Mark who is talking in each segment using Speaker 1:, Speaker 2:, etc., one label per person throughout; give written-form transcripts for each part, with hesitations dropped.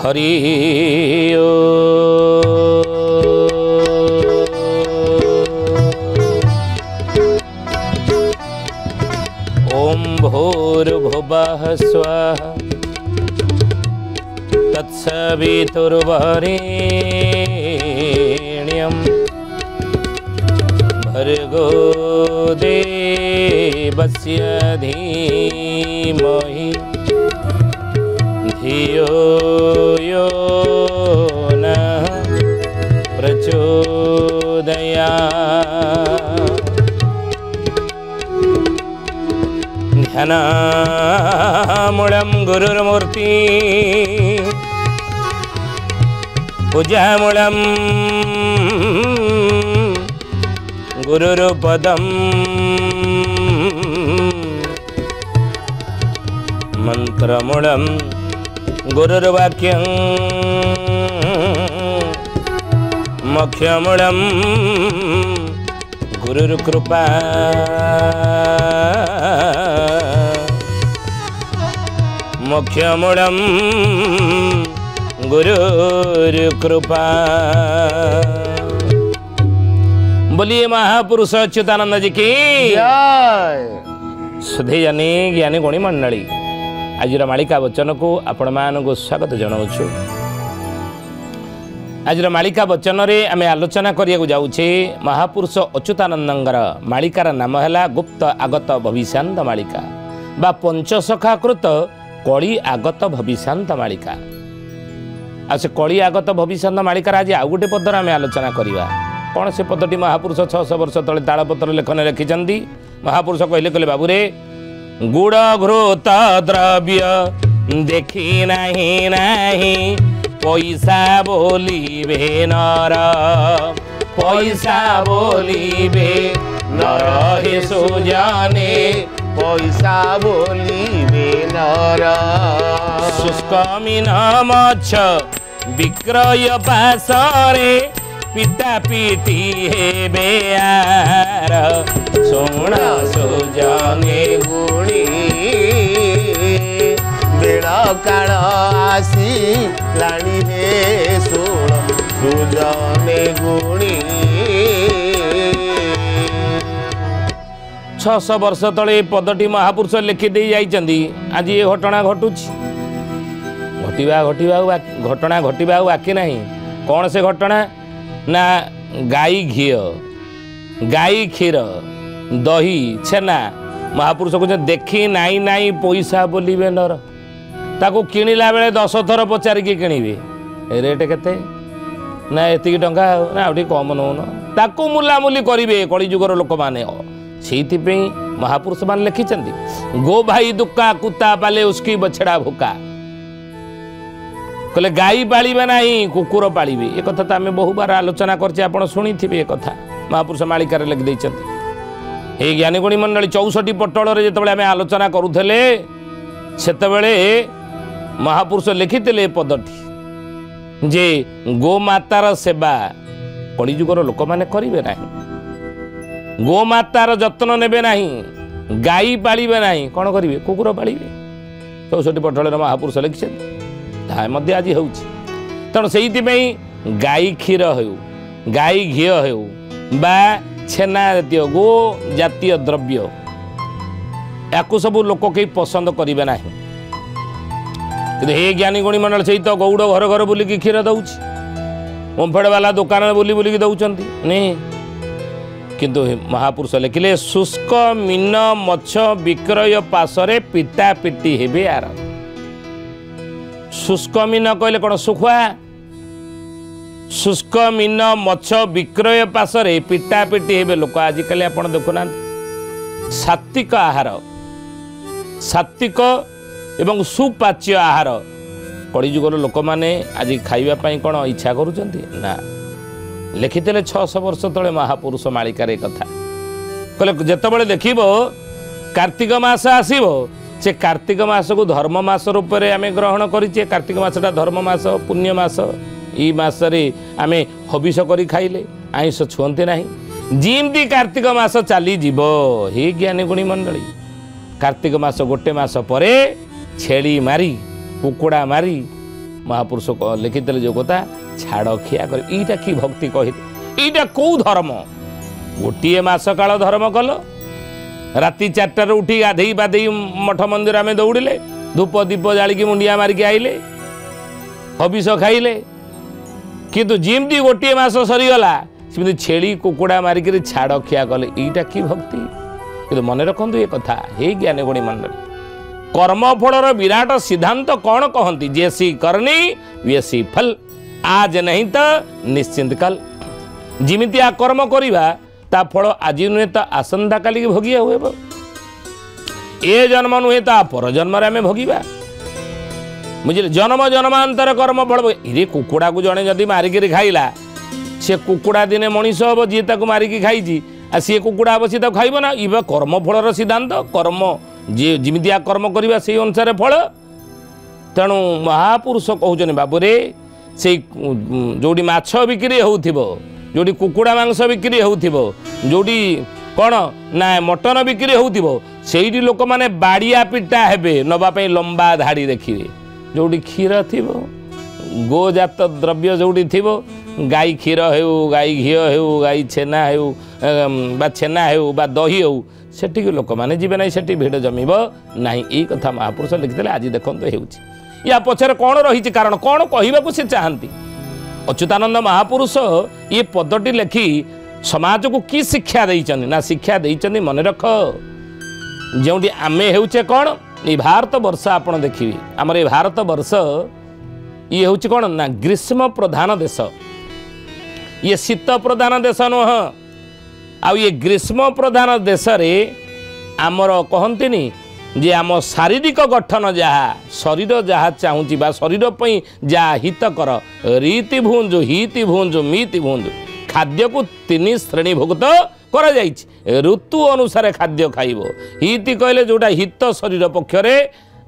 Speaker 1: हरि ओम भूर्भुवः स्वः तत्सवितुर्वरेण्यं भर्गो देवस्य धीमहि धियो यो नः प्रचोदयात्। ध्यानामूलं गुरुर्मूर्ति पूजामूलं गुरुर्पदं मंत्रमूलं गुरुर्वाक्यं मोक्षमूलं गुरुर्कृपा। मोक्षमूलं गुरुर्कृपा। बोलिए महापुरुष अच्युतानंद जी की
Speaker 2: जय।
Speaker 1: सुधे जानी ज्ञानी गुणी मंडली आज मालिका वचन को आपण मानक स्वागत जनाऊँ। आज मालिका वचन रे आम आलोचना करिया जाऊे महापुरुष अच्युतानंदर मालिकार नाम है गुप्त आगत भविष्यांत मालिका बा पंचसखाकृत कली आगत भविष्यांत मालिका। आ से कली आगत भविष्यांत मालिकार आज आउ गोटे पदर आम आलोचना करवा। कौन से पदटी महापुरुष 600 वर्ष तले तालपत्र लेखन लिखिं। महापुरुष कहले कहले बाबूरे गुड़ घृत द्रव्य देखी नहीं नहीं पैसा बोलिबे नर पैसा बोलिबे नर हे सुजाने
Speaker 2: पैसा बोलिबे नर।
Speaker 1: शुष्क मीन मछ विक्रय पासरे पिटा पिटी हेबे यार सुण सुजाने
Speaker 2: गुणी बेड़ काल आसी लाणी रे सुण सुजने गुणी।
Speaker 1: 600 वर्ष तले पदटी महापुरुष लिखिदे जाइछन्ती। आज ये घटना घटुछि घटना घटिबा बाकी नहीं। कौन से घटना ना गाई घी गाई क्षीर दही छेना महापुरुष को देखी नाई नाई पैसा बोलिबे नर ताको किणिला बेले 10 थर पचारिकी किणिबे रेट केते ना एतिकी टंका ना आउठी कम नौन ताको मुलामुली करिवे कलिजुगर लोक माने। सेइथिपे महापुरुष मान लिखिछन्ती गो भाई दुक्का कुत्ता पाले उसकी बछड़ा भूका कहले गाई पालिबे नाही कुकुर पालिबे। ए कथा तो आम बहु बार आलोचना करछे आपण सुनिथिबे। ए कथा महापुरुष मालिकार लिखि दैछन्ती। हे ज्ञानीगुणी मंडली 64 पटल जिते आम आलोचना करुले सेतबेले महापुरुष लिखिते पदटी जे गोमातार सेवा कलिजुगर लोक माने करिवे नाही गोमातार जत्न नेबे नाही गाई पालिबे नाही कौन करिवे कुकुर पालिबे। 64 पटल महापुरुष लिखिछन्ती मध्य आज हो तेणु से गाई क्षीर हो गाई घी हो बा छेना जातीय गो जातीय द्रव्य या सबू लोक कहीं पसंद करेंगे ना। हे ज्ञानी गुणी मंडल से तो गौड़ घर घर बुलिकी क्षीर दौर ओम्फेड़ वाला दुकान बुली बुलिकी दौरान नहीं किंतु महापुरुष लिखिले शुष्क मीन मछ विक्रय पासरे पिटा पिटी हेबे यार। शुष्क मीन कहले कौन सुखुआ शुष्क मीन मछ विक्रय पासरे पिटा पिटी हेबे लोक। आजिकल आप देखुना सात्विक आहार सात्विक एवं सुपाच्य आहार कलिजुगर लोक मैंने आज खाइबापी कौन इच्छा करुँच ना। लिखिते 600 वर्ष तले महापुरुष मालिकार कथा कहले जितेबाला देख कार्तिक मास आसो से कार्तिक मास को धर्म मास रूप में आम ग्रहण करें। कार्तिक मासटा धर्म मास पुण्य मास ये मसरे आम हबिष कर खाइले आईष छुअते ना जिमती कार्तिक मास चली जीव। हे ज्ञानी गुणी मंडली कार्तिक मास गोटे मास पर छेली मारी कुकुड़ा मारी महापुरुष लिखिते जो कथा छाड़ खिया कर ईटा कि भक्ति कहले ईटा कौ धर्म गोटे मास काल धर्म कल राति 4टार उठी गाधई बाधई मठ मंदिर आम दौड़े धूप दीप जालिकी मुंडिया मारिकी आइले हबिष खाइले किंतु जिमती गोटे मास सरीगला सेमती छेली कुकुड़ा मारिक छाड़ खिया कले ईटा कि भक्ति कि मन रखु ये कथा हे ज्ञानी गुणी मंडली कर्मफलर विराट सिद्धांत कौन कहती जैसी करनी वैसी फल आज नहीं तो निश्चिंत कल जिमिति आ कर्म करिबा ता फल आज नुहे तो आसंता काली भोगिया हुए ए जन्म नुहे तो पर जन्म आम भोगिबा बुझे जन्म जन्मांतर कर्म फल ये कुकुड़ा को जड़े जदि मारिक खाइला सी कुकुड़ा दिने मनीष हम जी मारिकी खाई सी कुकुड़ा हम सी खाइब ना ये कर्म फलर सिद्धांत कर्म जी जिमितिया कर्म करवा से अनुसार फल तेणु महापुरुष कहते बाबूरे से जोड़ी माछ बिक्री होउथिबो जोड़ी कुकुड़ा मांस बिक्री होउथिबो जोड़ी कौन ना मटन बिक्री होउथिबो सेठी लोक माने बाड़िया पिटा हेबे नबा पई लंबा धाड़ी देखिबे जोड़ी क्षीर थिबो गोजात द्रव्य जोड़ी थिबो गाई क्षीर हेउ गाई घी हेउ गाई छेना हेउ बा छेना हेउ बा दही हेउ सेठी लोक मैंने जीवे ना सेठी भिड़ जमीब ना यही कथा महापुरुष लिखिते आज देखते हो या पछरे कौन रही कारण कौन कहवाक से चाहती अच्युतानंद महापुरुष ये पदटी लेखि समाज को कि शिक्षा देइचंदी ना शिक्षा देइचंदी मन रख जो आमे हेउचे कौन ये भारत वर्ष आप देखिए आमर ये भारत वर्ष ये हूँ कौन ना ग्रीष्म प्रधान देश ये शीत प्रधान देश नुह आ ये ग्रीष्म प्रधान देश रे आमर कहंतिनी जे आम शारीरिक गठन जहा शरीर जहा चाहूँगी बा शरीर पई जहा हितकर रीति भूंजु हिति भूंजु मीति भूंजु खाद्य को 3 श्रेणीभुक्त करा जाइछि ऋतु अनुसार खाद्य खाइबो हिति कहले जोटा हित शरीर पक्षरे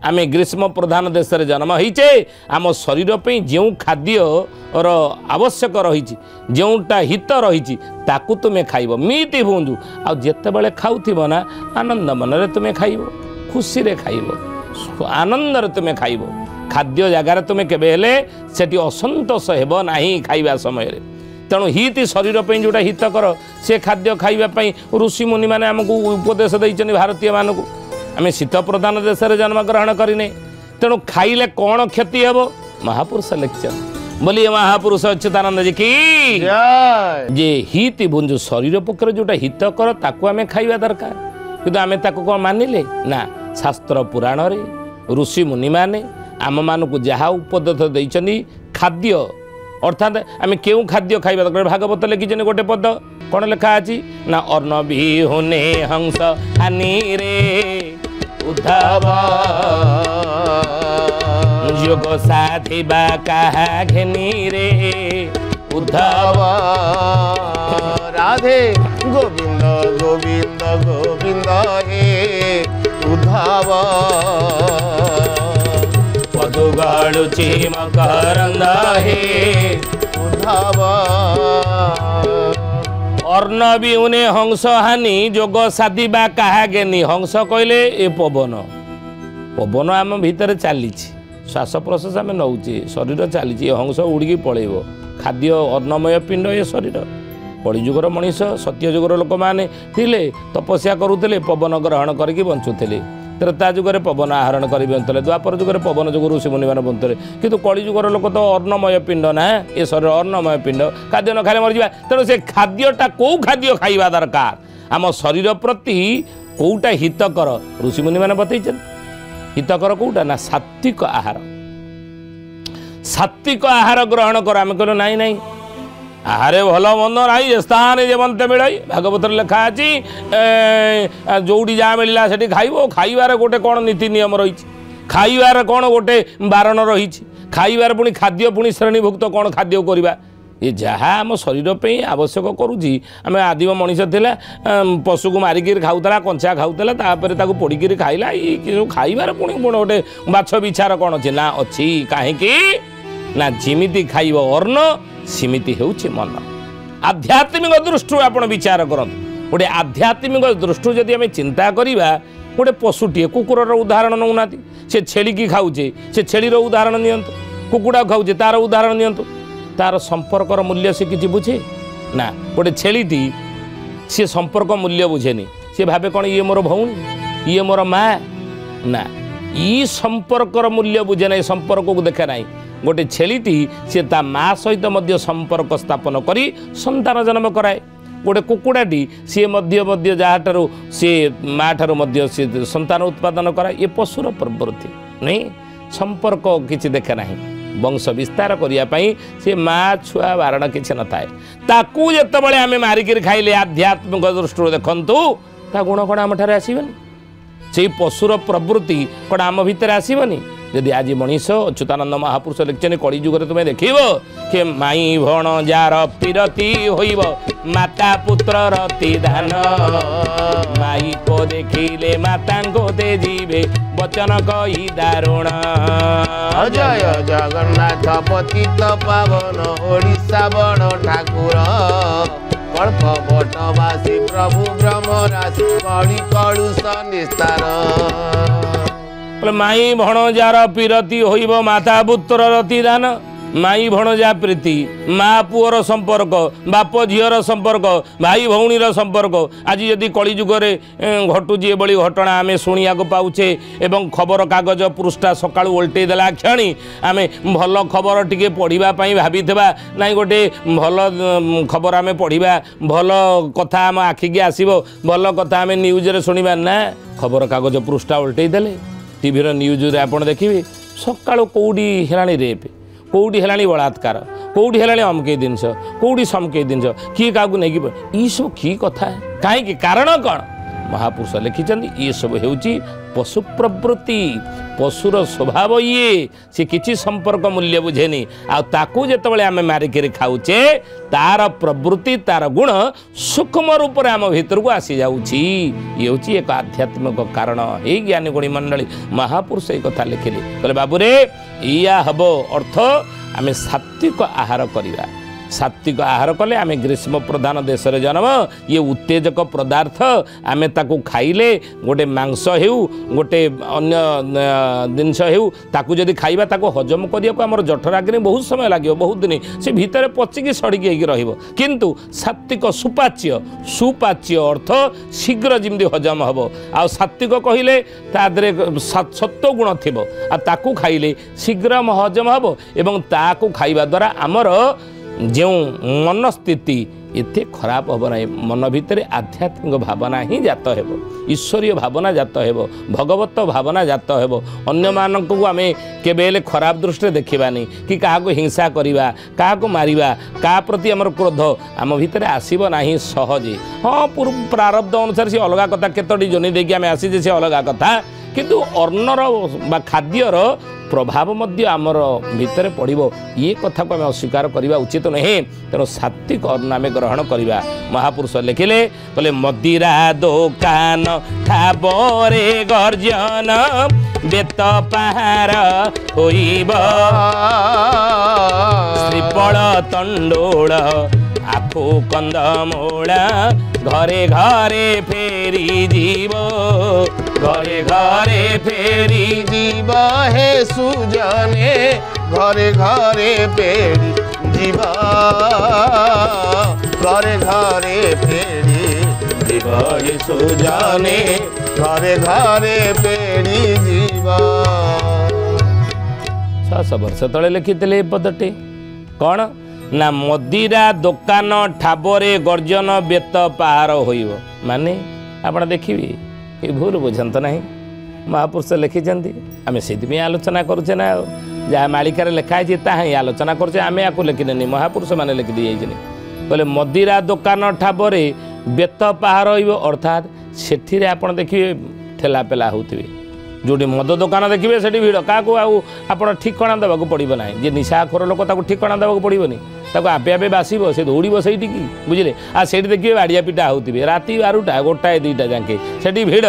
Speaker 1: आमे ग्रीष्म प्रधान देश रे जन्म होइचे आम शरीर पे जो खाद्य आवश्यक रही जोटा हित रही ताकू तुम्हें खाइब मीति भूंजु आ जेते बेले खाउथिबो ना आनंद मन रे तुम्हें खाइब खुशी रे खाइब आनंद रे तुम्हें खाइब खाद्य जगार तुम्हें केबे हेले सेठी असंतोष हेबो नाही खाइबा समय रे तेणु हिति शरीर पे जोटा हितकर से खाद्य खाइबा ऋषि मुनि माने हमको उपदेश दैछन भारतीय मानकू आम शीत प्रधान देश में जन्म ग्रहण करें तेणु खाइले कौन क्षति हे महापुरुष लिखिछन बोलिए महापुरुष अच्युतानंद जी की जे हित भुंजु शरीर पक्ष जोटा हितकर ताकू आम खाइबा दरकार किंतु आम ताकू कौन मानिले ना शास्त्र पुराण रे ऋषि मुनि माने आम मानकू जहा उपदेश दैछन खाद्य अर्थात आम क्यों खाद्य खाइबा दरकार भागवत लिखिछन गोटे पद कौन लिखा अछि ना अर्ण बिहुने हंस हानि रे उद्धव योग साधिबा कहा घेनी रे उद्धव
Speaker 2: राधे गोविंद गोविंद गोविंद हे उद्धव
Speaker 1: पदुगाड़ुची मकरंद हे
Speaker 2: उद्धव
Speaker 1: अर्ण बिहुने हंस हानि जोग साधिबा कहा गेनी हंस कहले ए पवन पवन आम भितर चली श्वास प्रश्वास आम नौचे शरीर चली हंस उड़ी पलैब खाद्य अन्नमय पिंड ये शरीर कलिजुगर मनीष सत्यजुगर लोक मैंने थिले तपस्या करुले पवन ग्रहण करके बंचुले त्रेता जुगर पवन आहरण कर बंचुले द्वापर जुगर पवन जुग ऋषि मुनि मैंने बंचुले किंतु कलिजुगर लोक तो अन्नमय पिंड ना ये शरीर अन्नमय पिंड खाद्य न खाले मरीजा तेणु से खाद्यटा कौ खाद्य खाइबा दरकार आम शरीर प्रति कौटा हितकर ऋषि मुनि मैंने बतैछन हितकर कौटा ना सात्विक आहार ग्रहण कर आम कहल नाई नाई आहारे भल मंद ना स्थान जेमंत मिल भागवत लिखा अच्छी जोड़ी जहाँ मिलला से खाइब खाइबार गोटे कौन नीति नियम रही खाइबार कौन गोटे बारण रही खाइबार पुणी खाद्य पुणी श्रेणीभुक्त कौन खाद्य करवा ये जहाँ आम शरीर पे आवश्यक करुँची आम आदिम मनीष थिला पशु को मारिक खाऊला कंचा खाऊला तापर ताको पोड़िकी खाइला ये खाइबार पुणी गोटे बाछ बिछार कौन अच्छे ना अच्छी कहीं ना जिमिति खाइब अर्ण सिमिति हेउछि मन आध्यात्मिक दृष्टि आपण विचार करत गोटे आध्यात्मिक दृष्टि जदि आम चिंता करिबा गोटे पशुटीए कुकुरर उदाहरण नौना से छेली की खाऊचे से छेलीर उदाहरण नियंतु कुकुड़ा खाऊे तार उदाहरण दिंतु तार संपर्कर मूल्य से किसी बुझे ना गोटे छेलीटी सी संपर्क मूल्य बुझेनी सी भावे कौन ये मोर भौणी ये मोर माँ ना ई संपर्कर मूल्य बुझे ना संपर्क को देखे ना गोटे छेलीटी सी ता माँ सहित मध्य संपर्क स्थापन करी संतान जन्म कराए गोटे कुकुड़ाटी सी मध्य जहाँठार सी माँ ठार मध्य सी संतान उत्पादन कराए ये पशुर प्रवृत्ति नहीं संपर्क किसी देखे ना वंश विस्तार करने से माँ छुआ बारण किसी न थाए ताकू जिते आम मारिक खाइले आध्यात्मिक दृष्टि देखु ता गुण कौन आम ठारे आसबनी से पशुर प्रवृत्ति कौन आम भितर आसबनी यदि आज मनीष अच्युतानंद महापुरुष लिखते कली जुगे तुम्हें देख कि माई भण जार पीरती होइब माता पुत्र रति धान माई को देखिले माता को दे जीवे वचन कही दारुण
Speaker 2: जय जगन्नाथ पतित पावन ओडिशा बड़ ठाकुर कल्प बटवासी प्रभु ब्रह्म राशि कड़ी कड़ुष निस्तार
Speaker 1: माई भणजार पीरती होइब माता पुत्र रति दान माई भणजा प्रीति माँ पुअर संपर्क बाप झीर संपर्क भाई भौणीर संपर्क आज यदि कली जुगरे घटुची एभली घटना आम शुणा पाऊे एवं खबर कागज पृष्ठा सका ओल्टे देला क्षणी आम भल खबर टी पढ़ापी भावी ना गोटे भल खबर आम पढ़ा भल कथा आम आखिकी आसब भल कथा आम न्यूज शुणा ना खबर कागज पृष्ठा ओल्टे देले टीवी न्यूज आप देखिए सका कौटी है रेप कौटी है बलात्कार कौटी है अमके जिनस कौटी समके जिनस किए क्या नहीं सब कि कथा है कहीं कारण कौन महापुरुष लिखिं ये सब होची पशु प्रवृत्ति पशुर स्वभाव ये सी किसी संपर्क मूल्य बुझेनी आकू जिते आम मारिक खाऊे तार प्रवृत्ति तार गुण सूक्ष्म रूप से आम भीतर को आसी जाऊँगी ये हूँ एक आध्यात्मिक कारण ये ज्ञानी गुणी मंडली महापुरुष ये कथा लिखिले कहले बाबूरे या हम अर्थ आम सात्विक आहार करवा सात्विक आहार कले आम ग्रीष्म प्रधान देश में जन्म ये उत्तेजक पदार्थ आम ताकू खाइले गोटे मांस हो गोटे अन्य जिनस हो जदि खाइबा ताकू हजम करने को आम जठराग्नि बहुत समय लगे बहुत दिन से भितर पचिकी सड़की किंतु सात्विक सुपाच्य सुपाच्य अर्थ शीघ्र जमी हजम हम आ सात्विक कहले तादरे सत्व गुण थी ताकू खाइले शीघ्र हजम हम एवं ताकू खाइबा द्वारा आमर जो मनस्थिति एते खराब हम ना मन भितर आध्यात्मिक भावना ही जात हो ईश्वरीय भावना जात हो भगवत भावना जात हो अन्य मानक आम केबेले खराब दृष्टि देखिबानी कि क्या हिंसा करवा क्या मारिबा क्या प्रति आमर क्रोध आम भितर आसब ना सहजे हाँ प्रारब्ध अनुसार से अलग कथा केतोटी जोनि देकी आम आसीजे से अलग कथा किंतु अन्नर बा खाद्यर प्रभाव मध्य आमर भितर पड़ो ये कथा को आम अस्वीकार करवा उचित नहीं तेणु सात्विक अन्न आम ग्रहण करवा महापुरुष लिखिले कहले मदिरा दोकान ठाबरे गर्जन बेत पहार होइब श्रीफल तंडोल आखु कंदमूला घरे घरे फेरी जीव घरे घरे फेरी
Speaker 2: जीव हे सुजने घरे घरे फेरी जीव घरे घरे फेरी जीव हे सुजने घरे घरे फेरी जीव
Speaker 1: 600 वर्ष तले लिखिले पदटे कौन ना मदिरा दोकान ठाबरे गर्जन बेत पहार होइब माने आपण देखिए ये भूल बुझंत ना महापुरुष लिखिं आम से आलोचना करुचे ना जहाँ मालिकार लिखाई ताही आलोचना करुचे आम या लिखिनी महापुरुष मैंने लिखि जाइए बोले मदिरा दोकान ठाबरे बेत पहार होइब अर्थात से आप देखिए ठेला पेला होते जोटी मद दुकान देखिए से भिड़ क्या आप ठिकणा देवाक पड़ो ना जी निशाखोर लोक ठिकणा देवाक पड़ोनी आपे आपे बासब से दौड़ से बुझे आ से देखिए बाड़िया पिटा होते राति 12टा गोटाए 2टा जाके से भिड़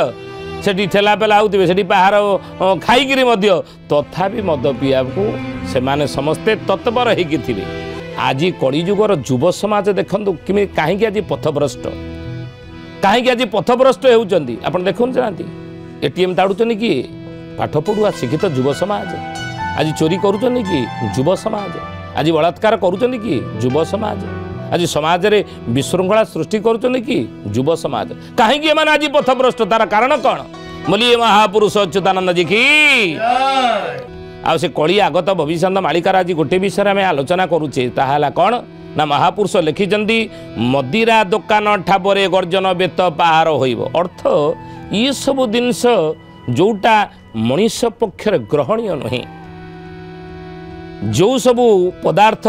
Speaker 1: से ठेला पेला होते से पहाड़ खाईकि तथापि मद पीवा को से समस्ते तत्पर होते आज कलिजुगर युव समाज देखु कि कहीं आज पथभ्रष्ट कहीं आज पथभ्रष्ट होती आप देखुन चाहती एटीएम ताड़ुचनी किए पाठ पढ़ुआ शिक्षित युव समाज आज चोरी करुचंदी कि युव समाज, आज बलात्कार करुचंदी कि युव समाज, आज समाज रे विशृंखला सृष्टि करुचंदी कि युव समाज। कहीं एमाने आज पथभ्रष्ट तार कारण कौन? बोलिए महापुरुष अच्युतानंद जी की। आ से कली आगत भविष्य मालिकार आज गोटे विषय आम आलोचना करुचे, ताहा कौन ना महापुरुष लिखिचंदी मदिरा दुकान ठाबरे गर्जन बेत पाहार होइब। अर्थ ये सब जिनस जोटा मनीष पक्षर ग्रहणीय नुहे, जो सबू पदार्थ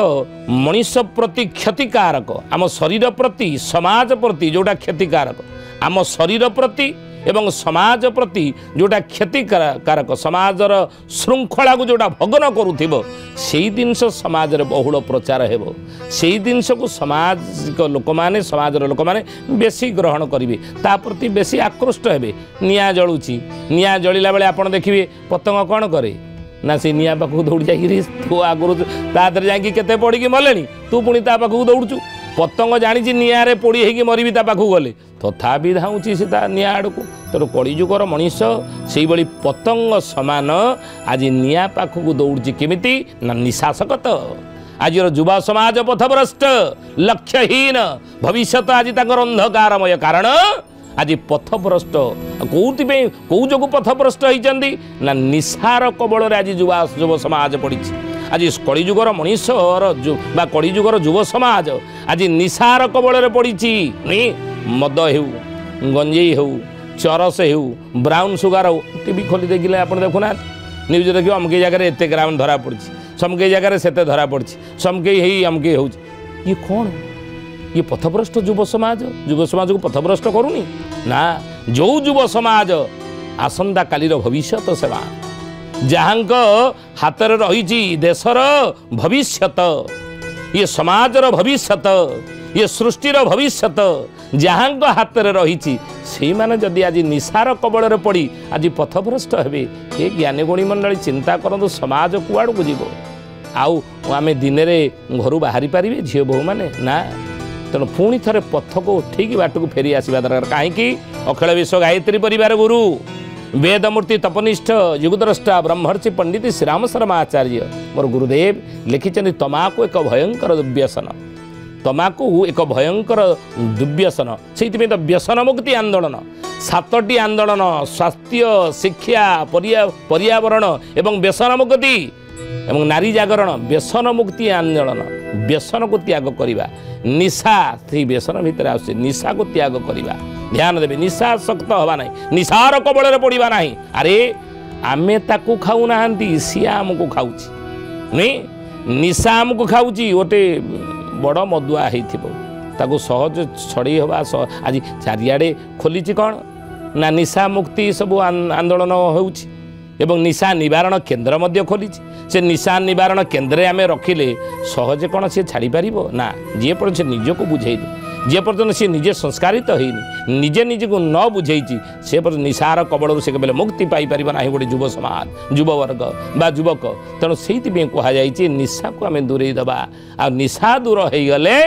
Speaker 1: मनीष प्रति क्षतिकारक, आम शरीर प्रति समाज प्रति जोटा क्षतिकारक, आम शरीर प्रति एवं समाज प्रति जोटा क्षतिकारक, समाजर श्रृंखला को जोटा भगन करुथिबो सेही जिनस समाज रे बहुल प्रचार हेबो। सेही जिनस को सामाजिक लोक माने, समाजर लोक माने बेसी ग्रहण करिवे, ता प्रति बेसी आकृष्ट हेबे। निया जळुची, निया जळिला बेले आपण देखिबे पतंग कोन करे ना से निया पाखु दौड़ जाइए तू आगुरी तादर जाकि केते पड़ी मले तू पुणी ता पाखु दौड़चु। पतंग जानी निआरे पोड़ी होगी मरी ता पाखु गले तथापि धाऊँची से निआ आड़ को। तेणु कलिजुगर मनीष से भाई पतंग समान आज निआ पाखु दौड़ी केमिति ना निशासकत। आज युवा समाज पथभ्रष्ट लक्ष्यहीन भविष्य आज तक अंधकारमय कारण आज पथभ्रष्ट कौन कौ जो पथभ्रष्ट होती ना निशार कबल आज युव समाज पड़ी। आज कलिजुगर मनीष बा कलिजुगर युव समाज आज निशार कबल पड़ी। मद हो गंजेई हो चरस हो ब्राउन सुगार हो टीवी खोली देखिले आप देखुना न्यूज देखिए अमके जगह एत ग्राम धरा पड़ी, समके जगह से धरा पड़ी, समके ही अमके हो ये कौन ये पथभ्रष्ट युव समाज को पथभ्रष्ट करूनी ना। जो युव समाज आसंता कालीर भविष्यत सेवा जहाँक हाथ में रही देशर भविष्यत, ये समाजर भविष्यत, ये सृष्टिर भविष्यत जहाँक हाथ में रही से माने जदि आज निशार कबल पड़ी आज पथभ्रष्ट हेबे ये ज्ञानी गुणी मंडली चिंता करंतु समाज कुआड़ को जीव आउ आमे दिन में घर बाहरी पारे झील बोहू मैंने ना। तेणु पुणी थे पथ को ठीक बाट को फेरी आसवा दरकार कहीं अखिल विश्व गायत्री परिवार गुरु वेदमूर्ति तपनिष्ठ युगद्रष्टा ब्रह्मर्षि पंडित श्रीराम शर्मा आचार्य मोर गुरुदेव लिखिं तमाकू एक भयंकर दुर्व्यसन, तमाकू एक भयंकर दुर्व्यसन। से व्यसन मुक्ति आंदोलन 7टी आंदोलन स्वास्थ्य शिक्षा पर्यावरण एवं व्यसन मुक्ति एवं नारी जागरण व्यसन मुक्ति आंदोलन। व्यसन को त्याग करवा निशा से व्यसन भितर आस निशा को त्याग करवा ध्यान देवे निशासक्त हवा ना निशार कबल पड़ा ना। अरे आमे ताकू खाऊ ना सी आमको खाऊची नहीं निशा आमको खाऊची गोटे बड़ मदुआ हो सहज छड़ी हवा आज चारिआडे खोली कौन ना निशा मुक्ति सब आंदोलन होउची एवं निशा निवारण केन्द्र मध्य खोली से निशा निवारण केन्द्र आम रखिले सहजे कौन सी छाड़ी पार ना। जी पर्यटन से निज को बुझेनी जे पर्यटन सी निजे संस्कारित होनी निजे निजे को न बुझे से पर्यटन निशार कबल से केवल मुक्ति पाइपर ना गोटे युव समाज युववर्ग बा युवक। तेणु से कहुई निशा को आम दूरे दबा आ निशा दूर हो गले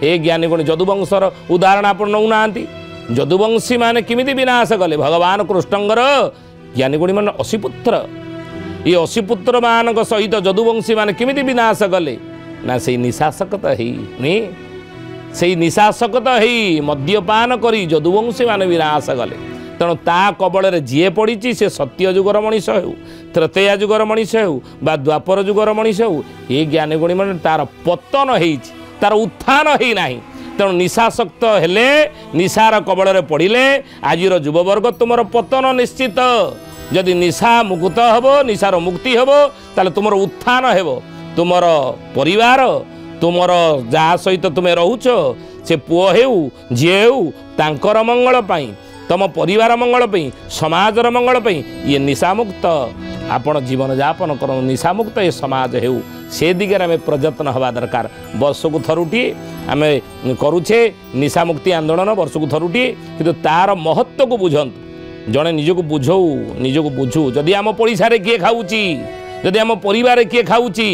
Speaker 1: ए ज्ञानी गुण जदुवंशर उदाहरण आप नौना जदुवंशी मैंने किमिति विनाश गले भगवान कृष्णंकर ज्ञानी गुणी मान 80 पुत्र ये 80 पुत्र मान सहित जदुवंशी मान किमिति विनाश गले ना से निशासकत ही से निशासकत ही मद्यपान करी जदुवंशी मान विनाश गले। तेणु ता कबल जी पड़ी से सत्य जुगर मनीष हो त्रेतया जुगर मनीष हो बा द्वापर जुगर मनीष हो ये ज्ञानी गुणी मान तार पतन हो तार उत्थान ही ना। तेणु निशासक्त हेले निशार कबल पड़े आज युववर्ग तुम पतन निश्चित। जदि निशा मुक्त हेब निशार मुक्ति हेब ताले तुम उत्थान हेब तुमर परिवार तुमर जहाँ सहित तुम रोच से पुओ हो झील हो तांकर मंगल पाई तुम परिवार मंगल पाई समाजर मंगल पाई ये निशामुक्त आपण जीवन यापन कर निशामुक्त ये समाज हो से दिगरे आम प्रयत्न हवा दरकार। वर्ष को थरुटिए आम करुचे निशा मुक्ति आंदोलन वर्ष को थरुटिए कि तार महत्व को बुझंतु जड़े निजक बुझू जदि आम पड़िशारे किए खाऊची जदि आम परिवार किए खाऊची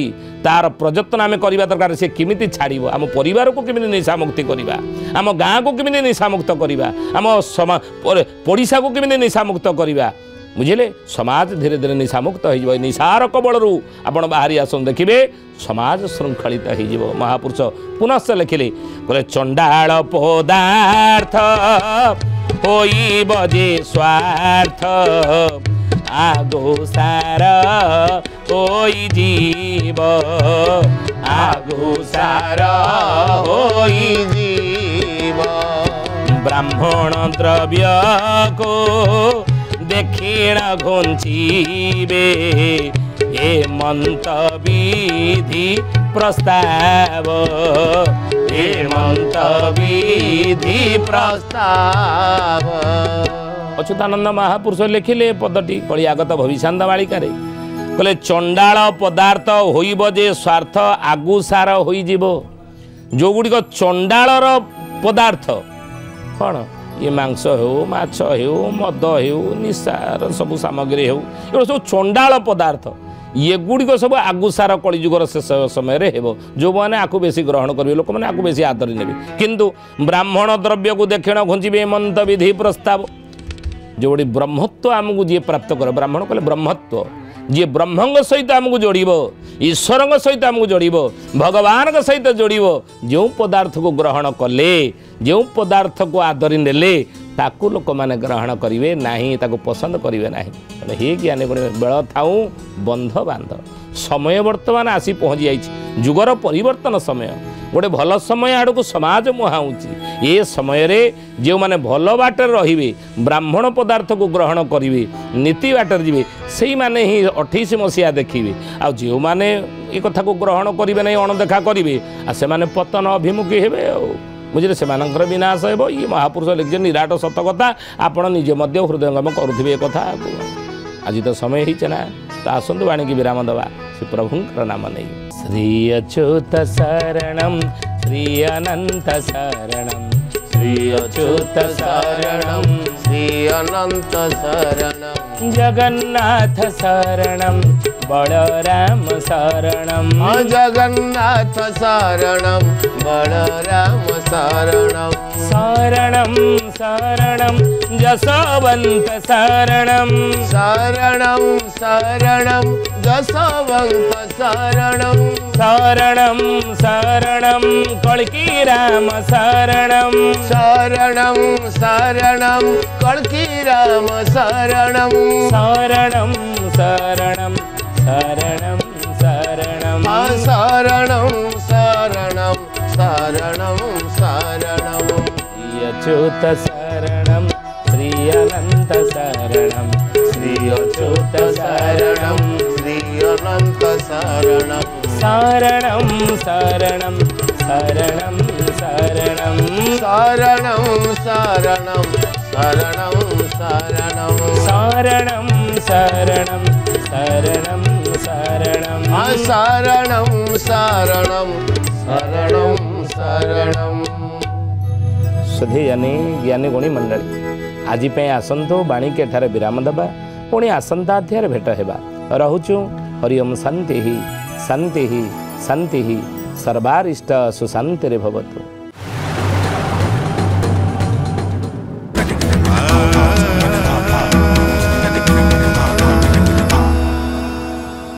Speaker 1: तार प्रयत्न आम करवा दरकार से किमिति छाड़िबो आम परिवार को किमिति निशा मुक्ति करवा आम गाँ को किमिति निशा मुक्त करवा आम पड़िशा को किमिति निशा मुक्त करवा बुझे समाज धीरे धीरे निशामुक्त हो निशार कबलू आपण बाहरी आसन देखिए समाज श्रृंखलित हो महापुरुष पुनश्च लिखिले कहले चंडाल पदार्थ होई बजे स्वार्थ आगो सार होई जीव आगो सार
Speaker 2: होई जीव
Speaker 1: ब्राह्मण द्रव्य को दक्षिण घुंचीबे ए मंत विधि प्रस्ताव ए मंत विधि
Speaker 2: प्रस्ताव
Speaker 1: अच्युतानंद महापुरुष लिखिले पदटी कलियागत भविष्यान्त मालिकारे कहले चंडाल पदार्थ होइब जे स्वार्थ आगु सार होइजिब जो गुड़िक चंडालर पदार्थ कौन ये मांस हो माछ हो मद हो निशार सब सामग्री हो ये सब चंडाल पदार्थ ये गुड़िक सब आगुसार कलिजुगर शेष समय हो जो मैंने आपको बेसी ग्रहण करेंगे लोक मैंने आपको बेसी आदरी ने किंतु ब्राह्मण द्रव्य को दक्षिण घुंचीबे मंत विधि प्रस्ताव जोड़ी ब्रह्मत्व आमको जी प्राप्त कर ब्राह्मण कहले ब्रह्मत्व जी ब्रह्म सहित आमको जोड़ ईश्वर सहित आमको जोड़ भगवान सहित जोड़ जो पदार्थ को ग्रहण कले जो पदार्थ को आदरी नेले ताकू लोक मैंने ग्रहण करेंगे ना ताको पसंद करेंगे ना हे ज्ञानी बेल थाऊ बंध बांध समय वर्तमान आसी पहुँची जाइए जुगर परिवर्तन समय गोटे भल समय आड़ को समाज मुहाऊँच ये समय रे जो मैंने भल बाटर रे ब्राह्मण पदार्थ को ग्रहण करेंगे नीति बाटर जी से मैंने ही 28 मसीहा देखिए आ जो मैंने ये कथा को ग्रहण करेंगे नहीं अणदेखा करेंगे आ से माने पतन अभिमुखी हेबे बुझे से विनाश हो ये महापुरुष लिखिए निराट सत कथा आपण निजे मध्य हृदयंगम करुवे कथा आज तो समय ही ना तो आसतु वाणी की विराम दवा श्री प्रभुंकर नाम नहीं श्री अच्युत शरणम श्री अनंत शरणम
Speaker 2: श्री अच्युत शरणम श्री अनंत शरणम
Speaker 1: जगन्नाथ शरणम बलराम शरणम
Speaker 2: जगन्नाथ शरणम बलराम शरणम
Speaker 1: शरणम शरणम जसवंत शरणम
Speaker 2: शरणम शरणम जसवंत शरणम
Speaker 1: शरणम शरणम कल्की राम शरणम
Speaker 2: शरणम शरणम कल्की राम शरणम
Speaker 1: शरणम शरणम शरणम शरणम
Speaker 2: शरणम शरणम शरणम शरणम
Speaker 1: अच्युत शरणम श्री अनंत शरणम
Speaker 2: श्री अच्युत शरणम श्री अनंत शरणम
Speaker 1: शरणम शरणम शरणम शरणम
Speaker 2: शरणम शरणम शरणम शरणम
Speaker 1: शरणम शरणम शरणम शरणम
Speaker 2: शरणम शरणम शरणम शरणम
Speaker 1: सुधीयानी ज्ञानी गुणी मंडली आज आसतु बाणी के ठारे विराम दबा पुणी आसंता अध्याय भेट हेबा रहुचु हरिओम शांति शांति शांति सर्वारिष्ट सुशांति भवतु।